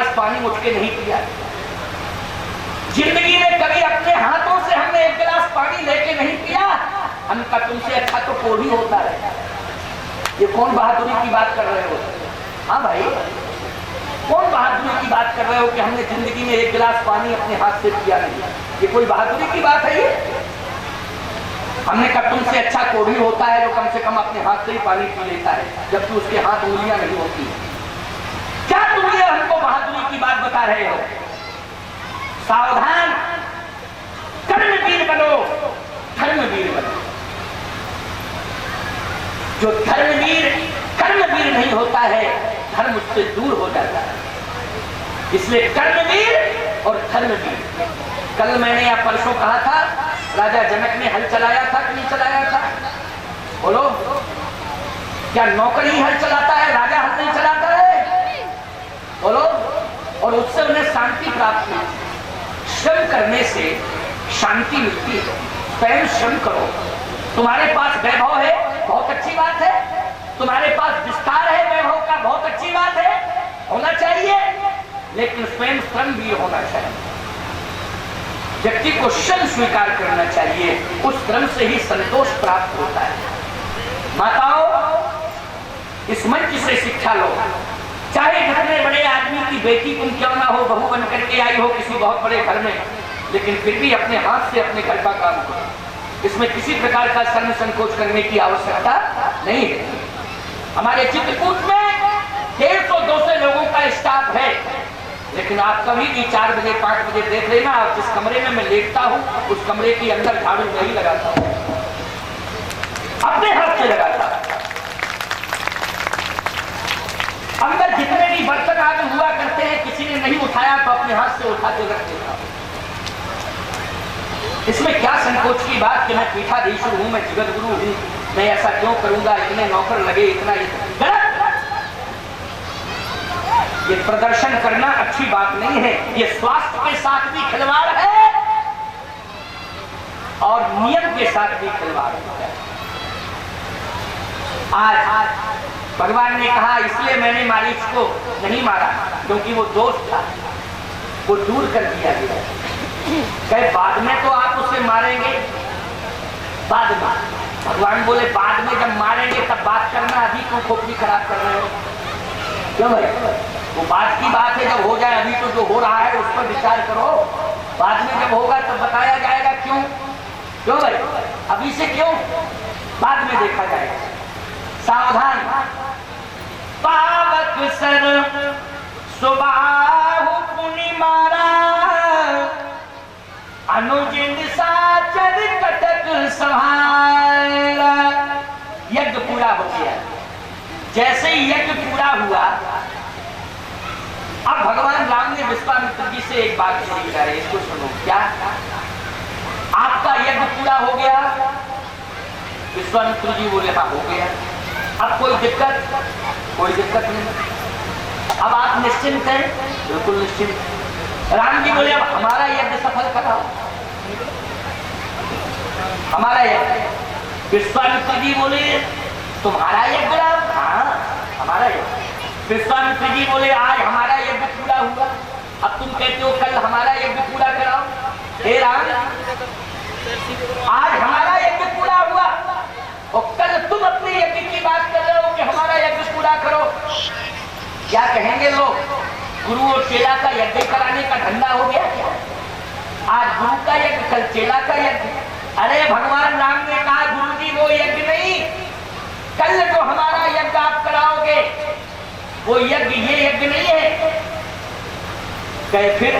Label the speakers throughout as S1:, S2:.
S1: गिलास पानी उठ के नहीं पिया। जिंदगी में कभी अपने हाथों से हमने एक गिलास पानी लेके नहीं पिया। हमने कहा तुमसे अच्छा तो कोई होता है। ये कौन बहादुरी की बात कर रहे हो? हाँ भाई, कौन बहादुरी की बात कर रहे हो कि हमने जिंदगी में एक गिलास पानी अपने हाथ से पिया नहीं? ये कोई बहादुरी की बात है? ये हमने कहा तुमसे अच्छा कोई होता है जो कम से कम अपने हाथ से ही पानी पी लेता है, जबकि उसके हाथ उंगलियां नहीं होती। क्या तुम ये हमको बहादुरी की बात बता रहे हो? सावधान, कर्मवीर बनो, धर्मवीर बनो। जो धर्मवीर कर्मवीर नहीं होता है, धर्म उससे दूर हो जाता है। इसलिए कर्मवीर और धर्मवीर। कल मैंने या परसों कहा था, राजा जनक ने हल चलाया था कि नहीं चलाया था? बोलो, क्या नौकर ही हल चलाता है, राजा हल नहीं चलाता है? बोलो। और उससे उन्हें शांति प्राप्त हुई। श्रम करने से शांति मिलती है। स्वयं श्रम करो। तुम्हारे पास वैभव है, बहुत अच्छी बात है। तुम्हारे पास विस्तार है वैभव का, बहुत अच्छी बात है, होना चाहिए। लेकिन स्वयं श्रम भी होना चाहिए। व्यक्ति को श्रम स्वीकार करना चाहिए, उस श्रम से ही संतोष प्राप्त होता है। माताओं, इस मंच से शिक्षा लो। चाहे घर में बड़े आदमी की बेटी तुम क्यों ना हो, बहू बन करके आई हो किसी बहुत बड़े घर में, लेकिन फिर भी अपने हाथ से अपने घर का काम करो। इसमें किसी प्रकार का शर्म संकोच करने की आवश्यकता नहीं है। हमारे चित्रकूट में 150-200 लोगों का स्टाफ है, लेकिन आप कभी भी 4 बजे 5 बजे देख लेना, आप जिस कमरे में मैं लेटता हूं उस कमरे के अंदर झाड़ू नहीं लगाता हूं, अपने हाथ से लगाता। अंदर जितने भी बर्तन आदि हुआ करते हैं, किसी ने नहीं उठाया तो अपने हाथ से उठा के रख देता। इसमें क्या संकोच की बात कि मैं पीठाधीश्वर हूं, मैं जगत गुरु हूं, मैं ऐसा क्यों करूंगा, इतने नौकर लगे, इतना गलत। ये प्रदर्शन करना अच्छी बात नहीं है। ये स्वास्थ्य के साथ भी खिलवाड़ है और नियम के साथ भी खिलवाड़ है। आज भगवान ने कहा, इसलिए मैंने मारीच को नहीं मारा क्योंकि वो दोस्त था, वो दूर कर दिया गया। कहे बाद में तो आप उसे मारेंगे, बाद में। भगवान बोले बाद में जब मारेंगे तब बात करना, अभी क्यों खोपड़ी खराब कर रहे हो? क्यों भाई? वो बात की बात है, जब हो जाए। अभी तो जो हो रहा है उस पर विचार करो, बाद में जब होगा तब बताया जाएगा। क्यों? क्यों भाई? अभी से क्यों? बाद में देखा जाएगा। सावधान। पावक सर सुबाहु पुनि मारा, अनुजिन साचर कटक संभाला। यज्ञ पूरा हो गया। जैसे ही यज्ञ पूरा हुआ, अब भगवान राम ने विश्वामित्र जी से एक बात कही जा रही है, इसको सुनो। क्या? आपका यज्ञ पूरा हो गया? विश्वामित्र जी बोले हाँ हो गया। अब कोई दिक्कत? कोई दिक्कत नहीं। अब आप निश्चिंत हैं? बिल्कुल निश्चिंत। राम जी बोले अब हमारा यज्ञ सफल कराओ, हमारा यज्ञ। विश्वामित्र जी बोले तुम्हारा यज्ञ? हाँ हमारा यज्ञ। विश्वामित्र जी बोले आज हमारा यज्ञ पूरा हुआ, अब तुम कहते हो कल हमारा यज्ञ पूरा कराओ। हे राम, आज हमारा यज्ञ पूरा हुआ और कल तुम अपने यज्ञ की बात कर रहे हो कि हमारा यज्ञ पूरा करो। क्या कहेंगे लोग? गुरु और चेला का यज्ञ कराने का धंधा हो गया क्या? आज गुरु का यज्ञ, कल चेला का यज्ञ। अरे भगवान राम ने कहा गुरु जी वो यज्ञ नहीं, कल जो हमारा यज्ञ आप कराओगे वो यज्ञ ये यज्ञ नहीं है। कहे फिर?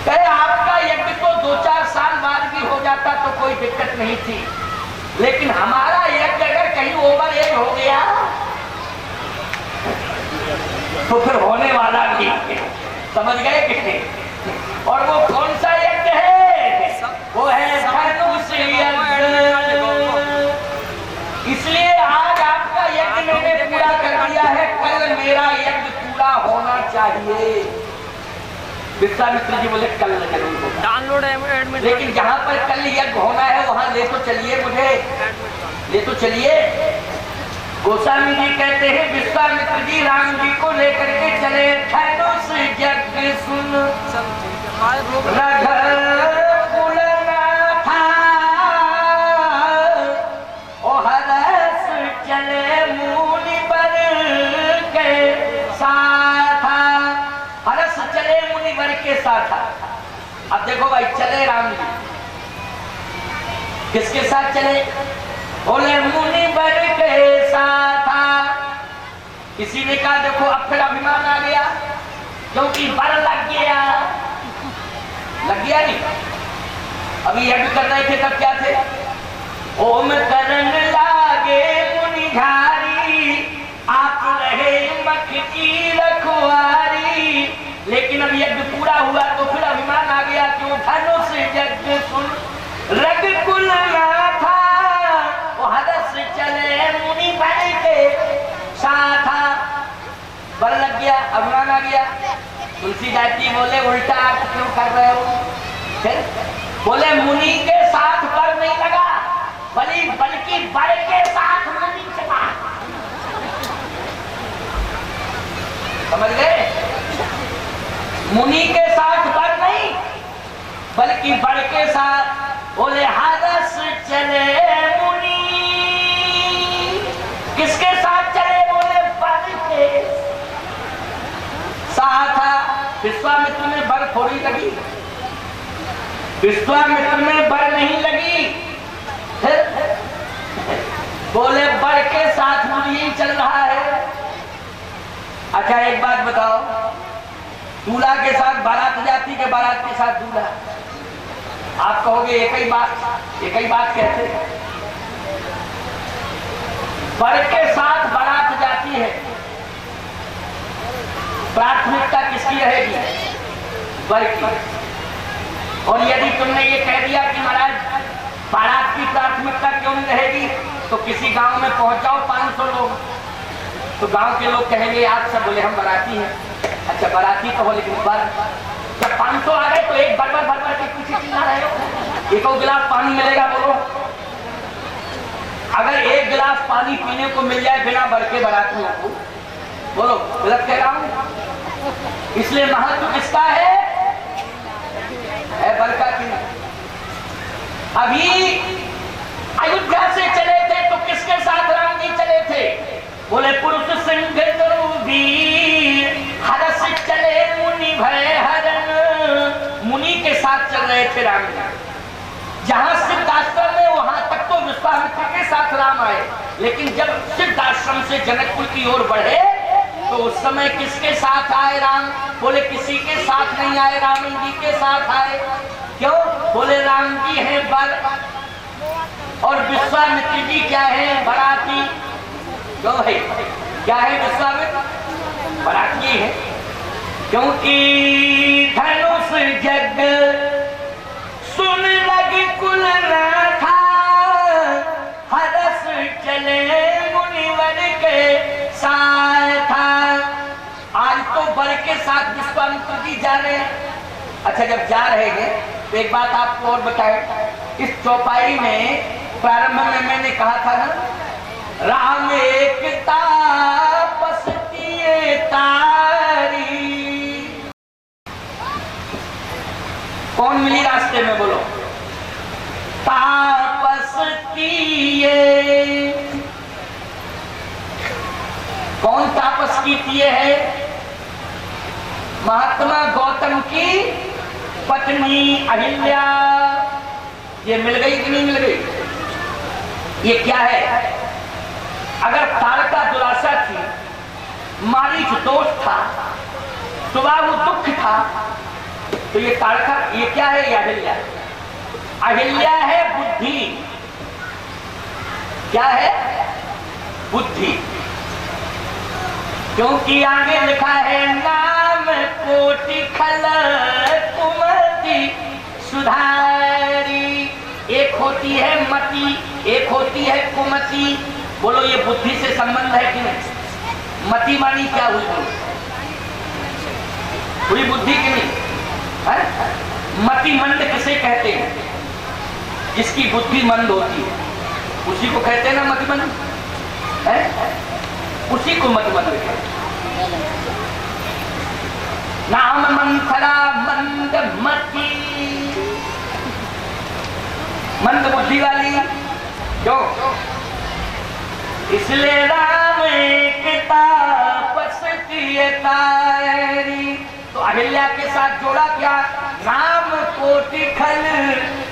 S1: कहे आपका यज्ञ तो 2-4 साल बाद भी हो जाता तो कोई दिक्कत नहीं थी, लेकिन हमारा यज्ञ अगर कहीं ओवर एज हो गया तो फिर होने वाला भी। समझ गए कितने? और वो कौन सा यज्ञ है? वो है धनुष यज्ञ। इसलिए आज आपका यज्ञ मैंने पूरा कर दिया है, कल मेरा यज्ञ पूरा होना चाहिए। विश्वामित्र जी बोले कल जरूर होगा। Download admit. लेकिन जहाँ पर कल यज्ञ होना है वहाँ ले तो चलिए, मुझे ले तो चलिए। गोस्वामी जी कहते हैं विश्वामित्र जी राम जी को लेकर के चले धनुष सुन रघुकुल नाथा, ओ हरस चले मुनि वर के साथा। हरस चले मुनि वर के साथा। अब देखो भाई, चले राम जी किसके साथ चले? बोले मुनि वर के साथा। किसी ने कहा देखो अब फिर अभिमान आ गया, क्योंकि बर लग गया। लग गया नहीं? अभी यज्ञ कर रहे थे तब क्या थे? ओम करन लागे मुनिधारी, आप रहे मख की रखवारी। लेकिन अब यज्ञ पूरा हुआ तो फिर अभिमान आ गया, क्यों? धनुष यज्ञ सुन रघुकुल नाथा, वो हरस चले मुनि वर के साथा। बर लग गया, अभिमान आ गया। तुलसी जाति बोले उल्टा अर्थ क्यों कर रहे हो? फिर बोले मुनि के साथ बर नहीं लगा, बल्कि बर के साथ मुनि चला। समझ गए? मुनि के साथ बर नहीं, बल्कि बर के साथ। बोले हरस चले मुनि, किसके साथ चले? बोले बर के साथ। विश्वामित्र में बर थोड़ी लगी, विश्वामित्र में बर नहीं लगी। बोले बर के साथ मुझे यही चल रहा है। अच्छा एक बात बताओ, दूल्हा के साथ बारात जाती के बारात के साथ दूल्हा? आप कहोगे एक ही बात कहते। बर के साथ बारात जाती है, प्राथमिकता किसकी रहेगी? बर की। और यदि तुमने ये कह दिया कि महाराज बारात की प्राथमिकता क्यों नहीं रहेगी, तो किसी गांव में पहुंच जाओ 500 लोग, तो गांव के लोग कहेंगे आप सब बोले हम बाराती हैं। अच्छा बाराती तो हो, लेकिन बर जब 500 आ गए तो एक बर के पीछे चिल्ला रहे हो। एक गिलास पानी मिलेगा बोलो? अगर एक गिलास पानी पीने को मिल जाए बिना बर के बारातियों को, बोलो गलत कह रहा हूं? इसलिए महत्व किसका है बर का की। अभी अयोध्या से चले थे तो किसके साथ राम जी चले थे? बोले पुरुष सिंह वीर, हरस चले मुनि भय हरण। मुनि के साथ चल रहे थे राम जी। जहां सिद्धाश्रम में वहां तक तो विश्वामित्र के साथ राम आए, लेकिन जब सिद्धाश्रम से जनकपुर की ओर बढ़े तो उस समय किसके साथ आए राम? बोले किसी के साथ नहीं आए, राम जी के साथ आए। क्यों? बोले राम जी हैं बर और विश्वामित्र जी क्या है? बराती। क्यों भाई क्या है? विश्वामित्र बराती है, क्योंकि धनुष जग सुन रघुकुल नाथा, हरस चले मुनिवर के साथ। आज तो बर के साथ विश्वामित्र जी जा रहे हैं। अच्छा जब जा रहे हैं तो एक बात आपको और बताएं, इस चौपाई में प्रारंभ में मैंने कहा था ना, राम एक तापस किए तारी। कौन मिली रास्ते में? बोलो तापस किए। कौन तापस किए है? महात्मा गौतम की पत्नी अहिल्या। ये मिल गई कि नहीं मिल गई? ये क्या है? अगर तारका दुरासा थी, मारीच दोष था, सुबाहु दुख था, तो ये तारका ये क्या है? ये अहिल्या। अहिल्या है बुद्धि। क्या है? बुद्धि। क्योंकि आगे लिखा है नाम कोटि खल कुमति सुधारी। एक होती है मति, एक होती है कुमति। बोलो ये बुद्धि से संबंध है कि नहीं? मति मानी क्या हुई? हुई बुद्धि की नहीं है? मति मंद किसे कहते हैं? जिसकी बुद्धि मंद होती है उसी को कहते हैं ना मतिमंद है, उसी को मतिमंद कहते हैं। नाम मंद की, मंद बुद्धि वाली जो, इसलिए राम एक तापस किए तारी। तो अहिल्या के साथ जोड़ा क्या, राम कोटि खल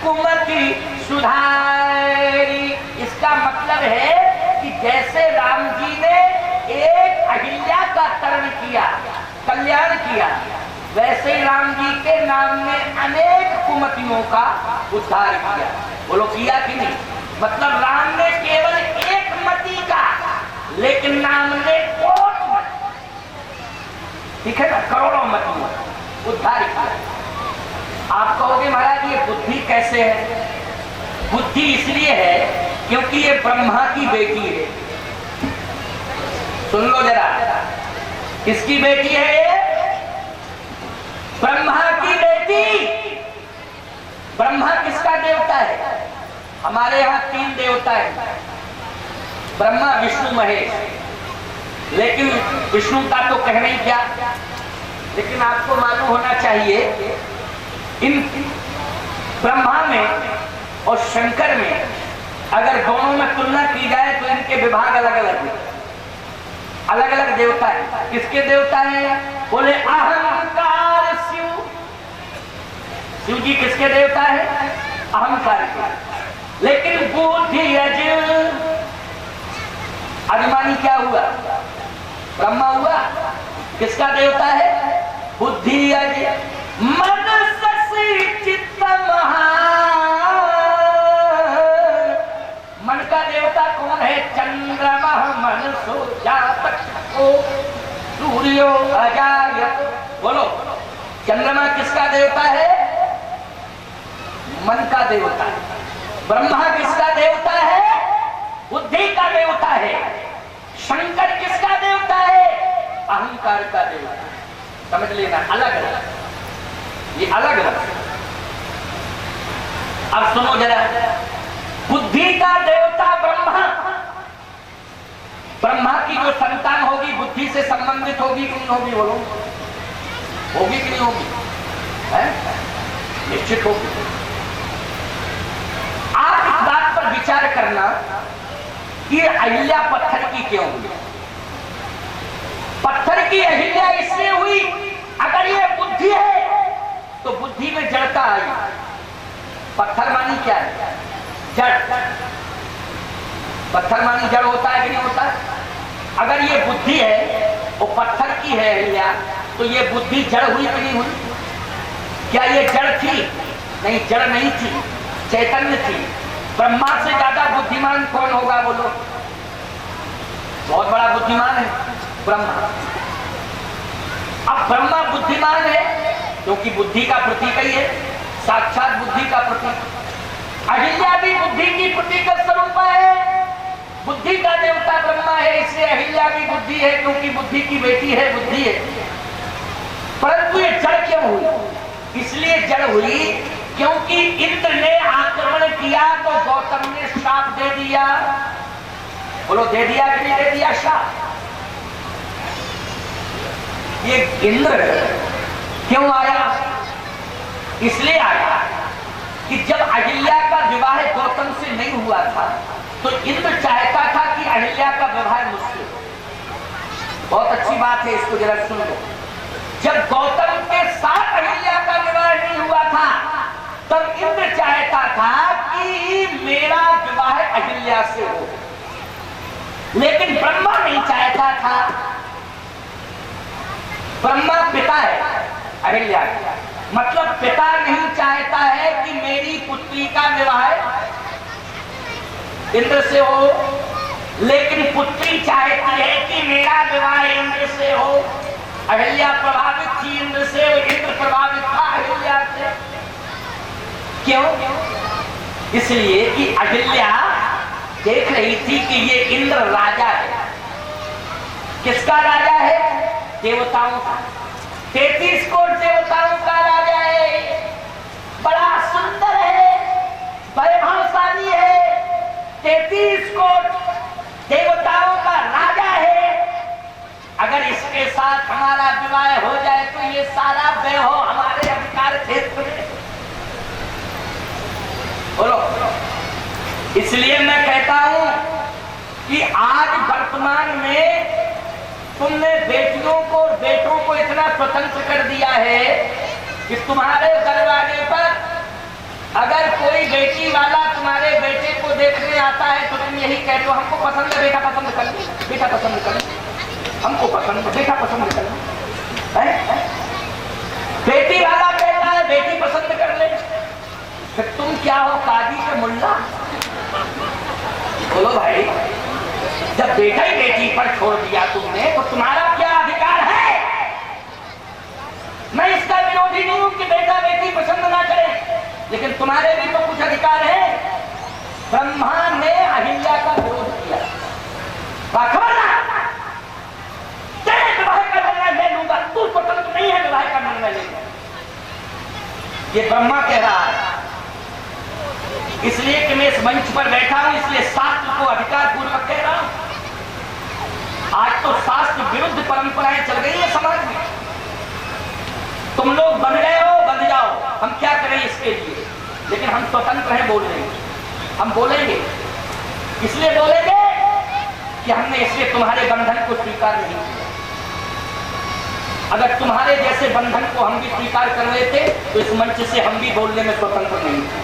S1: कुमति सुधारी। इसका मतलब है कि जैसे राम जी ने एक अहिल्या का तरण किया, कल्याण किया, वैसे ही राम जी के नाम ने अनेक कुमतियों का उद्धार किया। बोलो किया कि नहीं? मतलब राम ने केवल एक मति का, लेकिन नाम ने कोट, ठीक है ना, करोड़ों मतियों उद्धार किया। आप कहोगे महाराज ये बुद्धि कैसे है? बुद्धि इसलिए है क्योंकि ये ब्रह्मा की बेटी है। सुन लो जरा, किसकी बेटी है ये? ब्रह्मा की बेटी। ब्रह्मा किसका देवता है? हमारे यहाँ 3 देवता है, ब्रह्मा विष्णु महेश। लेकिन विष्णु का तो कहना ही क्या, लेकिन आपको मालूम होना चाहिए इन ब्रह्मा में और शंकर में अगर दोनों में तुलना की जाए तो इनके विभाग अलग अलग हैं, अलग अलग देवता है। किसके देवता है? बोले अहंकार शिव। शिव जी किसके देवता है? अहंकार के। लेकिन बुद्धि अभिमानी क्या हुआ? ब्रह्मा हुआ। किसका देवता है? बुद्धि अज मन शशि चित्त महान। मन का देवता कौन है? चंद्रमा मन सो जातक को सूर्यो अजायत। बोलो, चंद्रमा किसका देवता है? मन का देवता है। ब्रह्मा किसका देवता है? बुद्धि का देवता है। शंकर किसका देवता है? अहंकार का देवता। समझ लेना, अलग अलग, ये अलग अलग। अब सुनो जरा, बुद्धि का देवता ब्रह्मा, ब्रह्मा की जो संतान होगी बुद्धि से संबंधित होगी कि नहीं होगी? बोलो, होगी कि नहीं होगी? है? निश्चित होगी। आप इस बात पर विचार करना कि अहिल्या पत्थर की क्यों हुई? पत्थर की अहिल्या इसलिए हुई, अगर ये बुद्धि है तो बुद्धि में जड़ता आई। पत्थर मानी क्या है? जड़। पत्थर मानी जड़ होता है कि नहीं होता? अगर ये बुद्धि है और पत्थर की है अहिल्या, तो ये बुद्धि जड़ हुई कि नहीं हुई? क्या ये जड़ थी? नहीं, जड़ नहीं थी, चैतन्य थी। ब्रह्मा से ज्यादा बुद्धिमान कौन होगा? बोलो, बहुत बड़ा बुद्धिमान है ब्रह्मा। अब ब्रह्मा बुद्धिमान है क्योंकि बुद्धि का प्रतीक ही है, साक्षात बुद्धि का प्रतीक। अहिल्या भी बुद्धि की प्रतीक स्वरूप है, बुद्धि का देवता ब्रह्मा है, इसलिए अहिल्या भी बुद्धि है क्योंकि बुद्धि की बेटी है, बुद्धि है। परंतु ये जड़ क्यों हुई? इसलिए जड़ हुई क्योंकि इंद्र ने आक्रमण किया तो गौतम ने श्राप दे दिया। बोलो, दे दिया कि नहीं दे दिया श्राप? ये इंद्र क्यों आया? इसलिए आया कि जब अहिल्या का विवाह गौतम से नहीं हुआ था तो इंद्र चाहता था कि अहिल्या का विवाह मुझसे। बहुत अच्छी बात है, इसको जरा सुन लो। जब गौतम के साथ अहिल्या का विवाह नहीं हुआ था तब इंद्र चाहता था कि मेरा विवाह अहिल्या से हो, लेकिन ब्रह्मा नहीं चाहता था। ब्रह्मा पिता है अहिल्या, मतलब पिता नहीं चाहता है कि मेरी पुत्री का विवाह इंद्र से हो, लेकिन पुत्री चाहती है कि मेरा विवाह इंद्र से हो। अहिल्या प्रभावित थी इंद्र से, इंद्र प्रभावित था अहिल्या से। क्यों? इसलिए कि अहिल्या देख रही थी कि ये इंद्र राजा है। किसका राजा है? देवताओं का। 33 कोट देवताओं का राजा है, बड़ा सुंदर है, वैभवशाली है। 33 कोट देवताओं का राजा है। अगर इसके साथ हमारा विवाह हो जाए तो ये सारा वैभव हमारे अधिकार क्षेत्र में इसलिए मैं कहता हूं कि आज वर्तमान में तुमने बेटियों को और बेटों को इतना स्वतंत्र कर दिया है कि तुम्हारे दरवाजे पर अगर कोई बेटी वाला तुम्हारे बेटे को देखने आता है तो तुम यही कहते हो हमको पसंद है, बेटा पसंद कर ले, बेटा पसंद कर ले, हमको पसंद है, बेटा पसंद कर ले। बेटी वाला कहता है बेटी पसंद कर ले, फिर तुम क्या हो, काजी के मुल्ला? बोलो भाई, जब बेटा ही बेटी पर छोड़ दिया तुमने तो तुम्हारा क्या अधिकार है? मैं इसका विरोधी नहीं हूं कि बेटा बेटी पसंद ना करे, लेकिन तुम्हारे भी तो कुछ अधिकार है। ब्रह्मा ने अहिल्या का विरोध किया, खबरदार तेरे विवाह का निर्णय ले लूंगा, तू स्वतंत्र नहीं है विवाह का निर्णय लेने। ये ब्रह्मा कह रहा है। इसलिए कि मैं इस मंच पर बैठा हूं, इसलिए शास्त्र को अधिकार पूर्वक कह रहा हूं। आज तो शास्त्र विरुद्ध परंपराएं चल गई है समाज में। तुम लोग बन गए हो, बन जाओ, हम क्या करें इसके लिए, लेकिन हम स्वतंत्र हैं बोलने में। हम बोलेंगे, इसलिए बोलेंगे कि हमने इसलिए तुम्हारे बंधन को स्वीकार नहीं किया। अगर तुम्हारे जैसे बंधन को हम भी स्वीकार कर लेते तो इस मंच से हम भी बोलने में स्वतंत्र नहीं थे।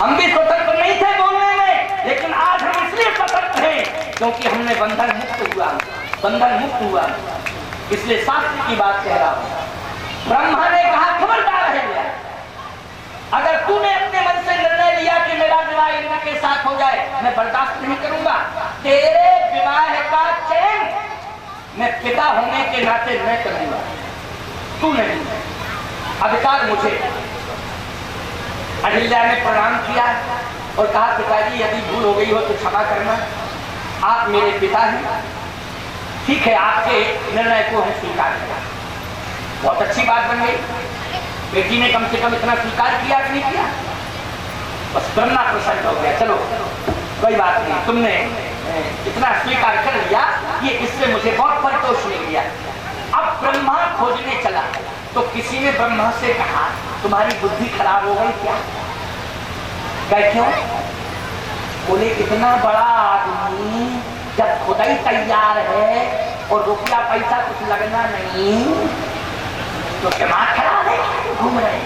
S1: हम भी स्वतंत्र नहीं थे बोलने में, लेकिन आज हम इसलिए स्वतंत्र हैं क्योंकि हमने बंधन मुक्त हुआ, बंधन मुक्त हुआ। इसलिए शास्त्र की बात कह रहा हूं। ब्रह्मा ने कहा खबरदार है, अगर तूने अपने मन से निर्णय लिया कि मेरा विवाह इंद्र के साथ हो जाए, मैं बर्दाश्त नहीं करूंगा। तेरे विवाह का चयन मैं पिता होने के नाते मैं करूंगा, तू नहीं। अधिकार मुझे। अहिल्या ने प्रणाम किया और कहा पिताजी यदि भूल हो गई हो तो क्षमा करना, आप मेरे पिता हैं, ठीक है आपके निर्णय को हम स्वीकार किया। बहुत अच्छी बात बन गई। बेटी ने कम से कम इतना स्वीकार किया कि नहीं किया? बस ब्रह्मा प्रसन्न हो गया, चलो कोई बात नहीं, तुमने इतना स्वीकार कर लिया, ये इससे मुझे बहुत परितोष मिल गया। अब ब्रह्मा खोजने चला तो किसी ने ब्रह्मा से कहा तुम्हारी बुद्धि खराब हो गई क्या? कह क्यों? बोले इतना बड़ा आदमी जब खुदाई तैयार है और रुपया पैसा कुछ लगना नहीं तो दिमाग खराब है, घूम रहे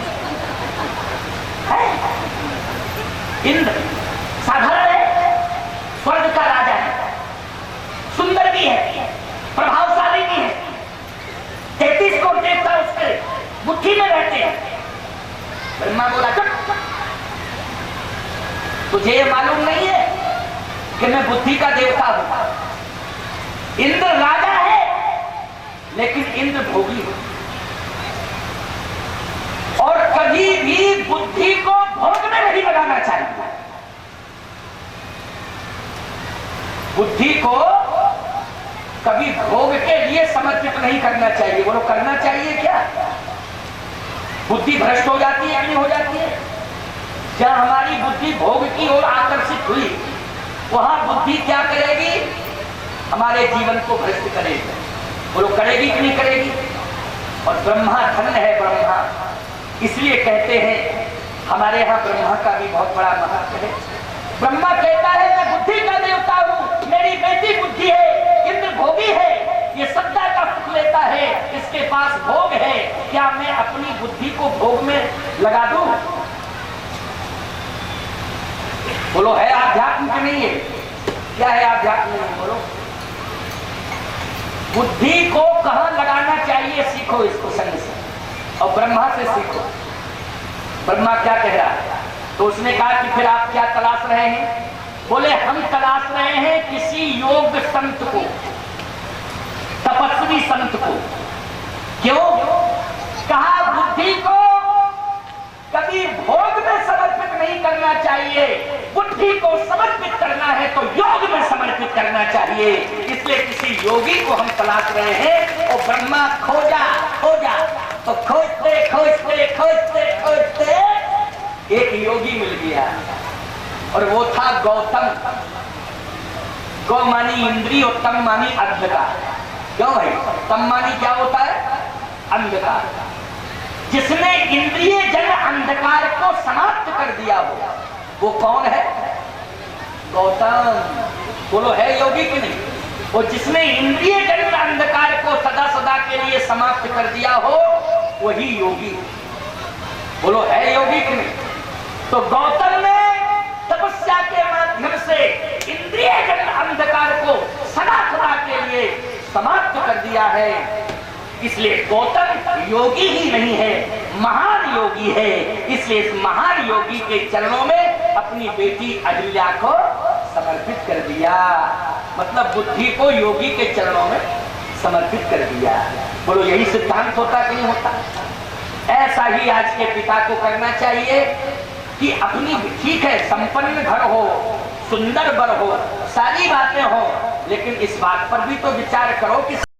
S1: हैं। इंद्र साधारण है, स्वर्ग का राजा है, सुंदर भी है, प्रभावशाली भी है, 33 करोड़ देवता उसके मुट्ठी में रहते हैं। ब्रह्मा बोला चुप, तुझे ये मालूम नहीं है कि मैं बुद्धि का देवता हूं। इंद्र राजा है लेकिन इंद्र भोगी है, और कभी भी बुद्धि को भोग में नहीं लगाना चाहिए। बुद्धि को कभी भोग के लिए समर्पित नहीं करना चाहिए। बोलो करना चाहिए क्या? बुद्धि भ्रष्ट हो जाती है कि नहीं हो जाती है? जहां हमारी बुद्धि भोग की ओर आकर्षित हुई वहां बुद्धि क्या करेगी? हमारे जीवन को भ्रष्ट करेगी। बोलो करेगी कि नहीं करेगी? और ब्रह्मा धन्य है ब्रह्मा, इसलिए कहते हैं हमारे यहाँ ब्रह्मा का भी बहुत बड़ा महत्व है। ब्रह्मा कहता है मैं बुद्धि का देवता हूँ, मेरी बेटी बुद्धि है, इंद्र भोगी है, ये सत्ता का सुख लेता है, इसके पास भोग है, क्या मैं अपनी बुद्धि को भोग में लगा दूं? बोलो है आध्यात्म की नहीं है? क्या है आध्यात्म? बोलो बुद्धि को कहां लगाना चाहिए सीखो इसको संग से, और ब्रह्मा से सीखो। ब्रह्मा क्या कह रहा है? तो उसने कहा कि फिर आप क्या तलाश रहे हैं? बोले हम तलाश रहे हैं किसी योग संत को, तपस्वी संत को। क्यों? कहा बुद्धि को कभी भोग में समर्पित नहीं करना चाहिए, बुद्धि को समर्पित करना है तो योग में समर्पित करना चाहिए। इसलिए किसी योगी को हम तलाश रहे हैं। और ब्रह्मा खोजा खोजा तो खोजते खोजते खोजते खोजते एक योगी मिल गया, और वो था गौतम। गौ मानी इंद्रिय और तम मानी अंधकार। क्यों भाई? तम मानी क्या होता है? अंधकार। जिसने इंद्रिय जन अंधकार को समाप्त कर दिया हो वो कौन है? गौतम, बोलो है योगी कि नहीं? और जिसने इंद्रिय जन्य अंधकार को सदा सदा के लिए समाप्त कर दिया हो वही योगी। बोलो है योगी कि नहीं? तो गौतम ने तपस्या के माध्यम से इंद्रिय जन्य अंधकार को सदा सदा के लिए समाप्त कर दिया है। इसलिए गौतम योगी ही नहीं है, महान योगी है। इसलिए इस महान योगी के चरणों में अपनी बेटी अहिल्या को समर्पित कर दिया। मतलब बुद्धि को योगी के चरणों में समर्पित कर दिया। बोलो यही सिद्धांत होता कि नहीं होता? ऐसा ही आज के पिता को करना चाहिए कि अपनी, ठीक है संपन्न घर हो, सुंदर बर हो, सारी बातें हो, लेकिन इस बात पर भी तो विचार करो कि